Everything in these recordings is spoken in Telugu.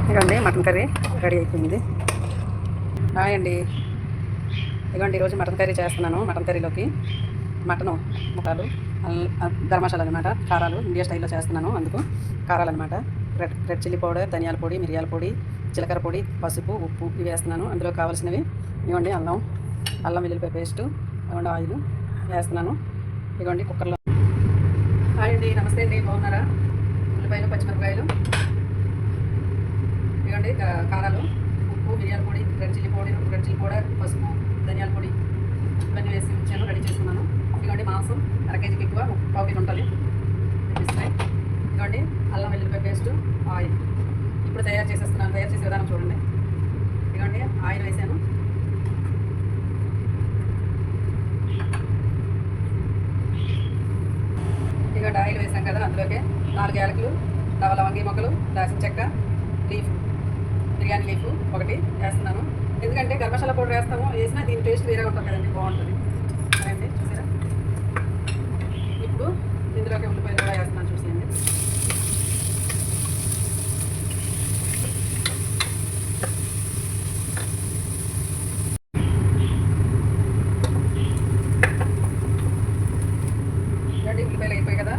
ఇదిగోండి మటన్ కర్రీ రెడీ అయిపోయింది. హాయ్ అండి. ఇదిగోండి ఈరోజు మటన్ కర్రీ చేస్తున్నాను. మటన్ కర్రీలోకి మటను ముక్కలు, గరం మసాలా అనమాట, కారాలు ఇండియా స్టైల్లో చేస్తున్నాను. అందుకు కారాలు అనమాట, రెడ్ చిల్లీ పౌడర్, ధనియాల పొడి, మిరియాల పొడి, జీలకర్ర పొడి, పసుపు, ఉప్పు ఇవి వేస్తున్నాను. అందులో కావాల్సినవి ఇవ్వండి అల్లం వెల్లుల్లిపాయ పేస్టు, ఇవ్వండి ఆయిల్ వేస్తున్నాను. ఇవ్వండి కుక్కర్లో. హాయ్ అండి, నమస్తే అండి, బాగున్నారా? ఉల్లిపాయలు, పచ్చిమిరపకాయలు, ఇవ్వండి కారాలు, ఉప్పు, మిరియాల పొడి, రెడ్ చిల్లీ పౌడర్, పసుపు, ధనియాల పొడి ఇవన్నీ వేసి ఉంచాను, రెడీ చేసుకున్నాను. ఇవ్వండి మాంసం అర కేజీకి ఎక్కువ, పావు కేజీ ఉంటుంది. ఇవ్వండి అల్లం వెల్లుల్లిపాయ పేస్టు, ఆయిల్. ఇప్పుడు తయారు చేసే విధానం చూడండి. ఇవ్వండి ఆయిల్ వేసాను. ఇవ్వండి ఆయిల్ వేసాం కదా, అందులోకి 4 యాలకులు, లవంగి మొక్కలు, దాల్చిన చెక్క, బిర్యానీ లీఫ్ ఒకటి వేస్తున్నాను. ఎందుకంటే గరం మసాలా పౌడర్ వేసినా దీని టేస్ట్ వేరే ఉంటుంది కదండి, బాగుంటుంది. అండి చూసారా? ఇప్పుడు ఇందులోకి ఉల్లిపాయలు కూడా వేస్తున్నాను, చూసేయండి. ఉల్లిపాయలు అయిపోయాయి కదా,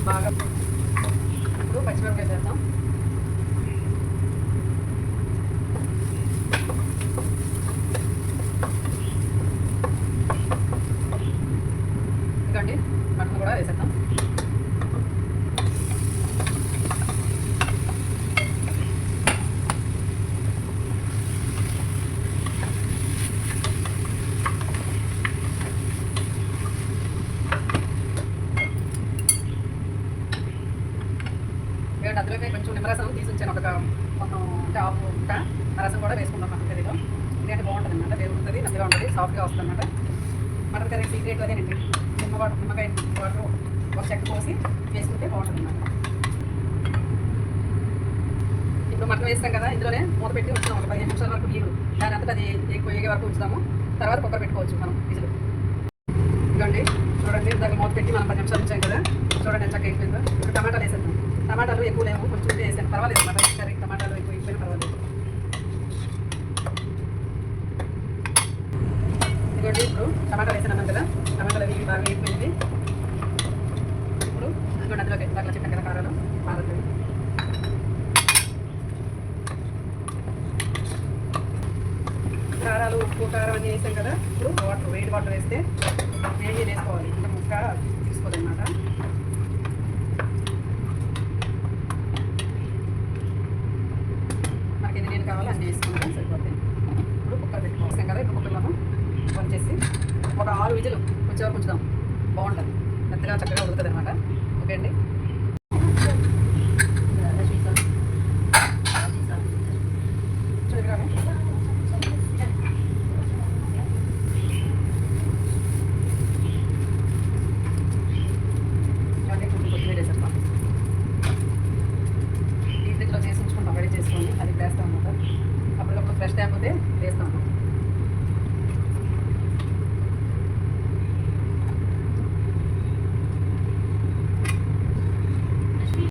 బాగా. ఇప్పుడు పచ్చిమిరపకాయ చేద్దాం. ఇదిగోండి మటన్ కూడా వేసేద్దాం. అందులోకి కొంచెం నిమ్మరసం తీసుకొచ్చాను, మొత్తం అంటే ఆపు ముక్క. ఆ రసం కూడా వేసుకుందాం మటన్ కర్రీలో. ఎందుకంటే బాగుంటుంది అన్నమాట, వేగుంటుంది, నల్లగా ఉంటుంది, సాఫ్ట్గా వస్తుంది అన్నమాట. మటన్ కర్రీ సీక్రెట్ అదేనండి, నిమ్మకాయ వాటర్ ఒక చెక్క పోసి వేసుకుంటే బాగుంటుంది అన్నమాట. ఇప్పుడు మటన్ వేస్తాం కదా, ఇందులోనే మూత పెట్టి ఉంచుదాం ఒక 15 నిమిషాల వరకు. నీరు దాని అంతా అది వేగే వరకు ఉంచుదాము. తర్వాత కుక్కర్ పెట్టుకోవచ్చు మనం విజిల్. ఇదిగోండి చూడండి, దాన్ని మూత పెట్టి మనం 10 నిమిషాలు ఉంచాం కదా, చూడండి ఎంత చక్కగా అయిపోయిందో. ఇప్పుడు టమాటాలు వేసేద్దాం. టమాటాలు ఎక్కువ లేవు, కొంచెం వేసాను, పర్వాలేదు. మటన్ కర్రీ టమాటాలు ఎక్కువ అయిపోయినా పర్వాలేదు. ఇదిగోండి ఇప్పుడు టమాటాలు వేసాను కదా, టమాటాలు అవి బాగా అయిపోయింది. ఇప్పుడు ఇదిగోండి అందులోకి దాంట్లో చెప్పాను కదా, కారాలు, ఉప్పు, కారం అన్నీ వేసాం కదా. ఇప్పుడు వేడి వాటర్ వేస్తే వేడి వేసుకోవాలి, ఇంకా ముక్క తీసుకోదు అన్నమాట. మనకి ఎన్ని నీళ్ళు కావాలో అన్నీ వేసుకుంటే సరిపోతుంది. ఇప్పుడు కుక్కర్ పెట్టుకోవాల్సాం కదా, ఇప్పుడు కుక్కర్లో వచ్చేసి ఒక 6 విజిల్ వచ్చేవరకు ఉంచుదాం, బాగుంటుంది, మెత్తగా చక్కగా ఉడుకుతుంది అనమాట. ఓకే అండి.